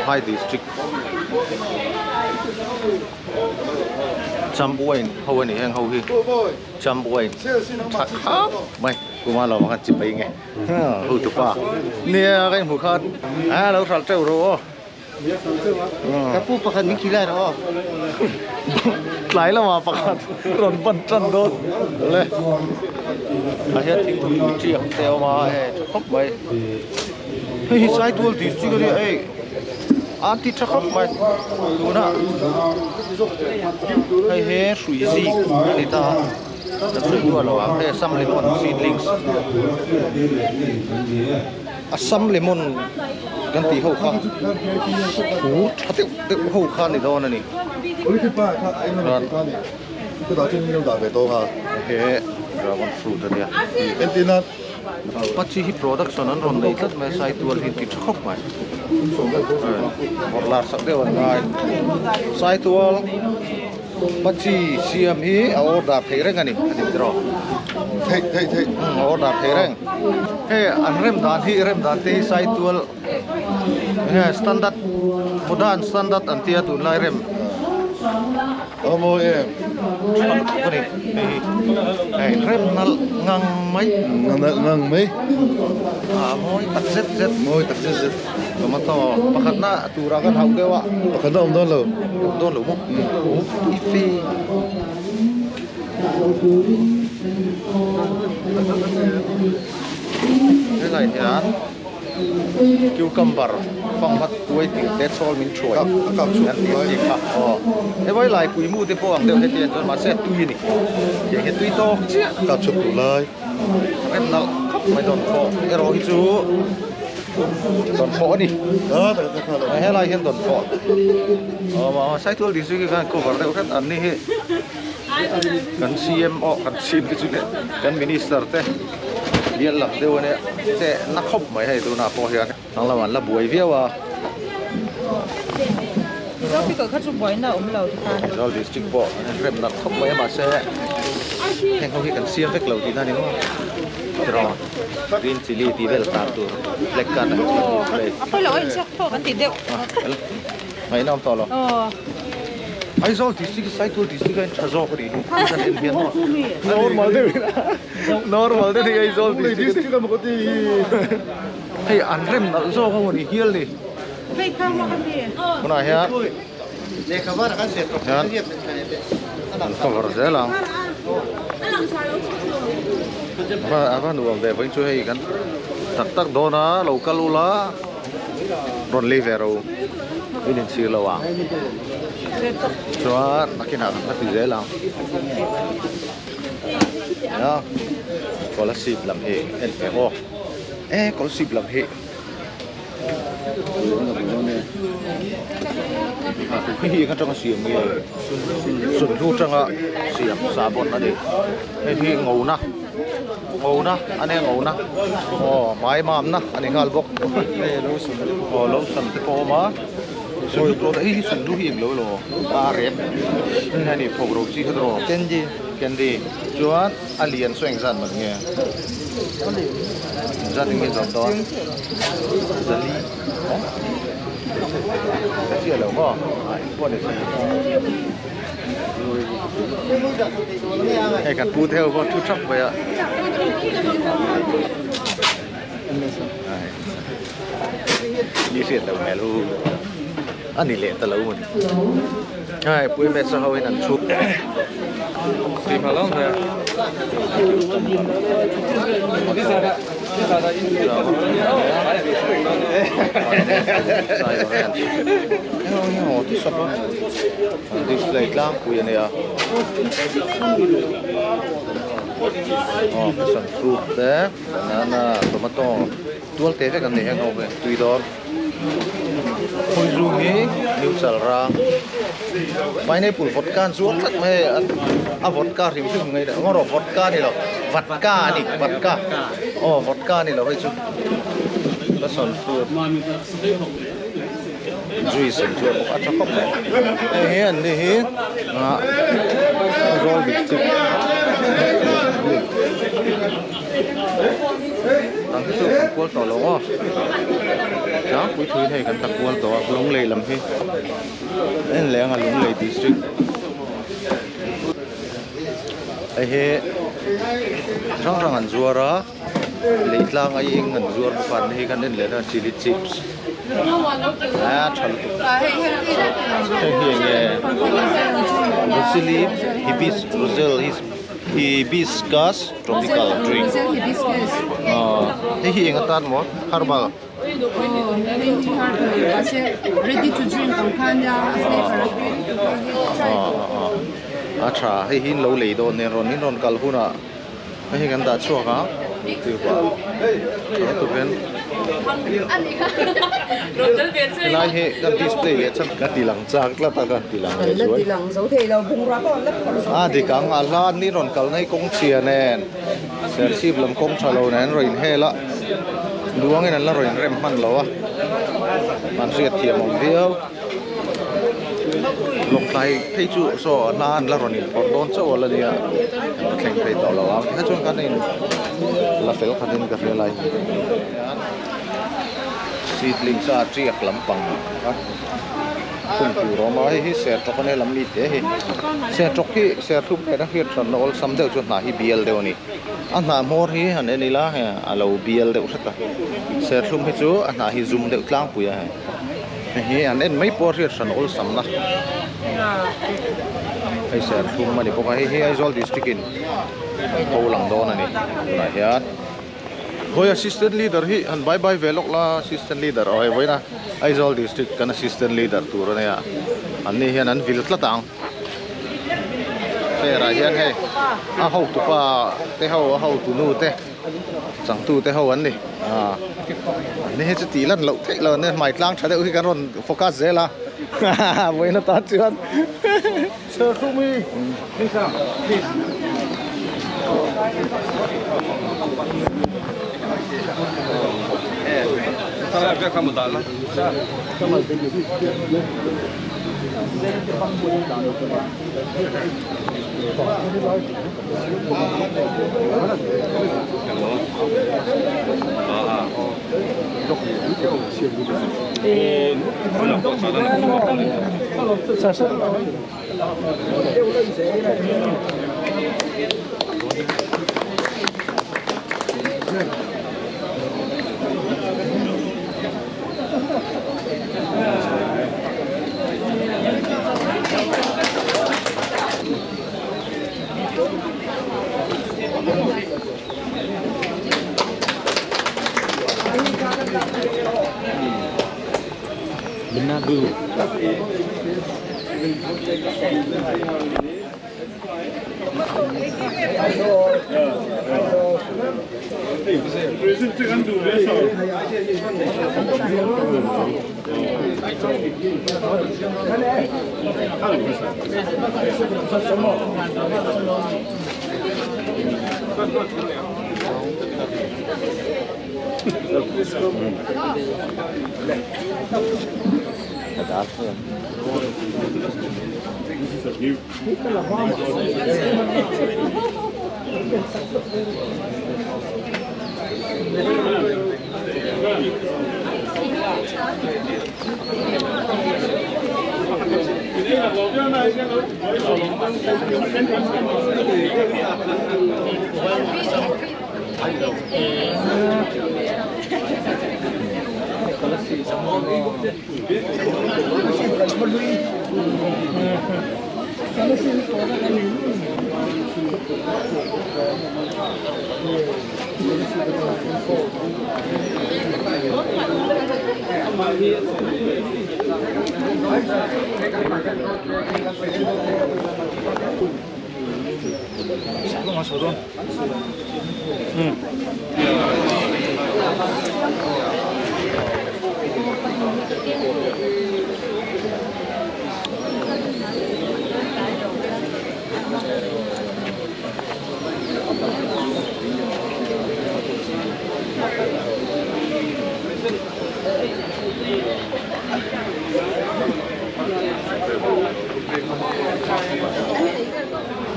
Hai district Champuain hầu này hàng hầu hi Champuain thật khắp mày cũng mà lo mà chụp ảnh nghe hư tụt qua nè cái mũ khát lâu thật trâu rồi các phụ bậc những khi này đó lại là mà bậc rộn bận trần đốt lên hết thì tụi chiếc theo mà khóc mày hey sai tuol thì chỉ có đi ấy anti chắc khóc mày đúng nè hay he suy gì đi ta suy qua rồi hay some lemon seedlings some lemonกันตีหูข้างหูเตะหูข้างนี่โดนนี่ 우리 집 봐, 아이는 그 나중에 좀 나게 또 가. โอเคเราวันฟรุตเนี่ย 엔티나 ปัจจัย production นั้นรอนเลยตัดมาใส่ตัวที่ติดชอบไหมหมดลาสักเดียวง่ายใส่ตัวปัจจัยเสียมฮีเอาดาบเทเร่งกันนี่อันนี้จะรอ 테이 เอาดาบเทเร่งเฮ้อันเริ่มด่านที่เริ่มด่านที่ใส่ตัวเฮ้สแตนดาร์ดโมเดิร์นสแตนดาร์ดอันที่ตุนไล่เริ่ม 어머 예. cái này ริ่มนั่งงังไหม 낭낭메. môi tắt zet 뭐이 딱지지. mà to bắt khát na tu ra cái hậu kêu ạ 간다 온달로. đôn lũ mốc ít phi cái này thì án cucumber phong bắt cuối tiếng tết sol min chuối 깝 ăn tiếng gì cả cái với lại quỷ mu thì phong đều hết tiền cho mà sẽ tùy này chỉ hết tùy to chứ 깝축 돌라이. em nó khóc mày đòn phò cái rồi chú đòn phò đi 아, 나가. hay là hiện đòn phò mà sai thua đi suy cái cover đấy rất anh đi kan CMO kan sim cái chuyện kan minister thế dia lap deu ne te na khop mai hai tu na po hian nang lawan la buai viawa Đâu khi có khách chụp bói nào ông lầu thì ta rồi district po rem na khop mai ma se heng ho hi kan sim vek lo ti na ni mo rồi green chili ti vel ta tu black can play Apa lầu anh chắc thôi anh tìm đều mai nam to lo Ờ ai zol district sai tu district kan chazo ko ri kan en hian no normal de ai zol 우리 district 디스트가 뭐 어디 hey an rem na zo ko ri hial ni Vậy không mà anh đi kuna hian 내 가봐라 간세 또. Yan. cover dễ lắm apa nuam de với chơi kan tak tak dona local ula ron livero ini si lawa cho makin nak dễ lắm ya có là xịp làm hệ NPO có là xịp làm hệ khi kan trong xiêm nghe sụn thu trong xiêm xà bột ở đây khi ngầu na anh em ngầu na máy mắm na anh em ngal bốc lâu sần thế po mà sụn thu đấy sụn thu hiền lâu rồi ta rét này thì phổ rồi chỉ hết rồi candy chuan alien xoay dần mà nghe gia đình nghe giọng to Zali cái chuyện là không có để hay cả tu theo con tu chấp vậy ạ đi xịt đầu mẹ luôn anh đi lệ ta lâu mình hai bữa mẹ sao hơi nằm chụp tìm vào lắm rồi display lang kuya niya passion fruit te banana tomato tual te kan ni hang over tui dor khoi zungi neutral rang pineapple vodka zuak tak mai a vodka rim chung ngai da ngoro vodka ni lo vodka vodka ni lo hai chu passion fruit juice chu bok a chakop he an ni he roll bit răng cái số cuốn tàu lỗ đó quý thứ này cần tập cuốn tàu lũng lầy làm thế nên lẽ là lũng lầy district ấy he răng răng ăn rùa đó lấy lang ấy ăn rùa phần hay cái nên lẽ là chili chips chả thế nghe hibiscus tropical drink thế hi ang tan mo herbal ready to drink ang kanya acha hi hin lo le do ne ron ni ron kal huna hi kan da chua ka ti ba to ben lai he kan display le cham ka tilang chak la ta ka tilang le chuan tilang dấu thì đâu bung ra có lấp thì kang ala ni ron kal nei kong chia nen ser sip lam kong chalo nen roin he la duang in la roin rem man lo man riat thiam ong dio lok tai thei chu so nan la ron in por don cho la dia thleng thei to lo wa ha chon kan in la fel khatin ka fel lai seedling sa triak lampang khung tu roma hi se tok ne lam li te hi se tok hi se thup ke na hi tron ol sam deu chu na hi bial deu ni an na mor hi han ni la ha alo bial deu thata se thum hi chu an na hi zum deu tlang pu ya hi an en mai por hi tron ol sam na ai se thum ma ni po hi Aizawl district in ko lang do na ni na hiat hoi assistant leader hi an bye bye velok la assistant leader oi voina Aizawl district kan assistant leader tur na ya an ni hian an vil tla tang ra hian he a ho tu pa te ho tu nu te chang tu te ho an ni ni he chu ti lan lo te lo ne mai tlang thade hi kan ron focus zela voina ta chuan sir khumi ni sa Saya kamu dalam. Benar dulu.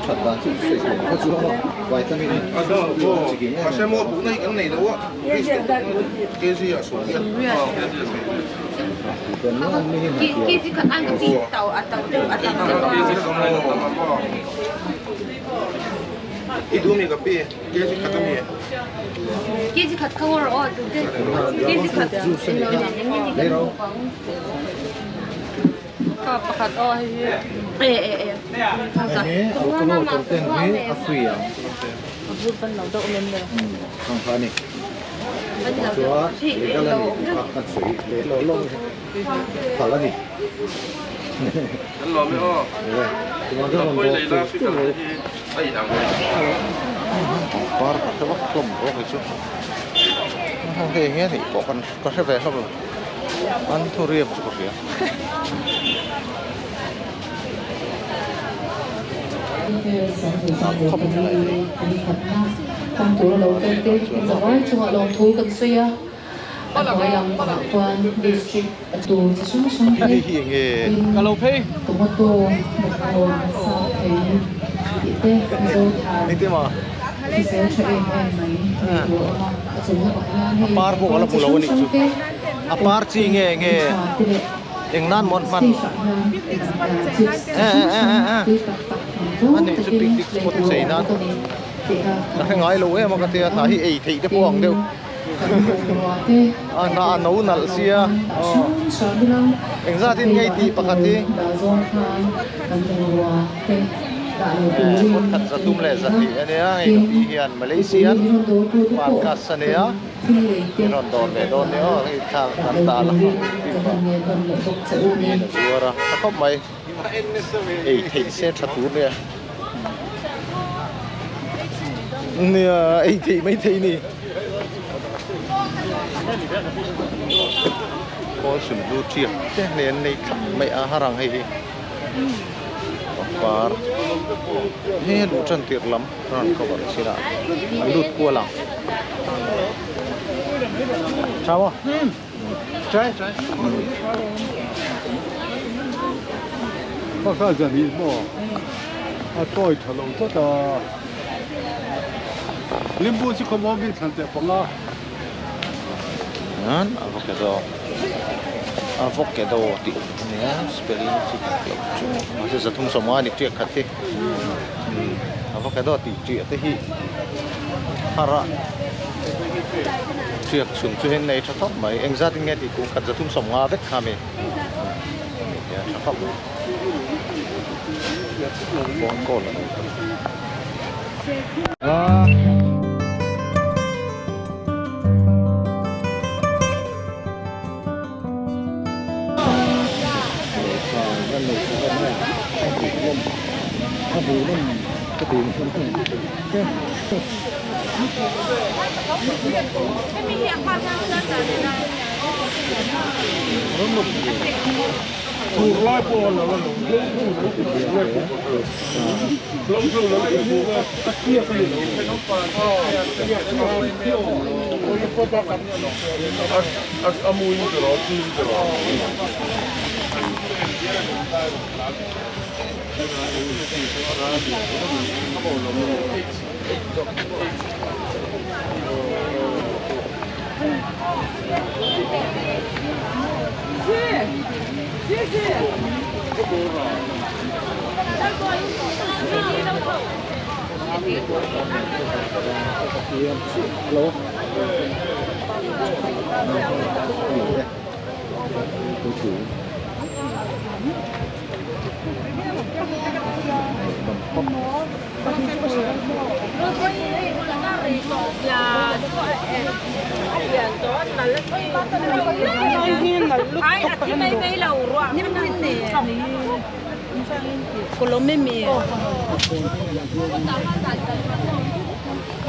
Thật là chữ 他主要外头那个自己我先摸不那个内的我，给是要说的。本来没那么 Kiji kat ang tau atau Itu mi kapi, kesi kata mi. Kiji kat kawar oh Kiji kat lấy đâu pakat oh ini aku mau konten ini Afrika bukan lau dok lem le không phải này chúa lấy cái này bắt suy lấy lâu lâu phải là gì Anh lo mấy ô. chúng ta còn Bây giờ có ra phía cái này ai làm cái Par cái bắt lom có cái chút. Không thể nghe thì có sẽ về không rồi. Ăn thua riêng chút kìa. Tam thủ là đầu tiên thì giờ nói chung là đầu thủ cần suy á gọi là bảo quan district tù chỉ xuống xuống Đi thế hiện nghề. tù một tù một tù sau thì thì thế rồi thà Ini mah. thì sẽ cho em mấy tù ở trên các bạn hay Par bộ là bộ lâu này chút. Par chi nghề yang nan mon man. Anh này chút tích tích một giây nan. Cái ngói lúa em mà cái tia thà hi ấy thị cái buông đâu. Na nấu nal xia. Anh ra tin ngay thì bạc thì. Một khát ra tum lệ ra thì anh ấy cái hiền Malaysia, Marcus anh ấy, cái non đòn về đòn nữa cái thang ta là cái vừa ra, có mấy, ấy thì sẽ chặt túi nè, nè ấy thì mấy thì nè, có sủng lưu chiếc, thế nên này mấy harang hay đi. Par he lu chan tir lam ran ko bar sira lut ko lang chawa chai có cái gì đi mà tôi thở lâu rất là limbo chỉ có mong cái thằng đẹp bằng nan avocado ti ne spelling chi ma se zathum soma ni ti khathi avocado ti chi te hi hara chiak sum chu hen nei thop mai engzat nge ti ku khat zathum soma vek khame ya thop bon ko la cái tiền Kalau meme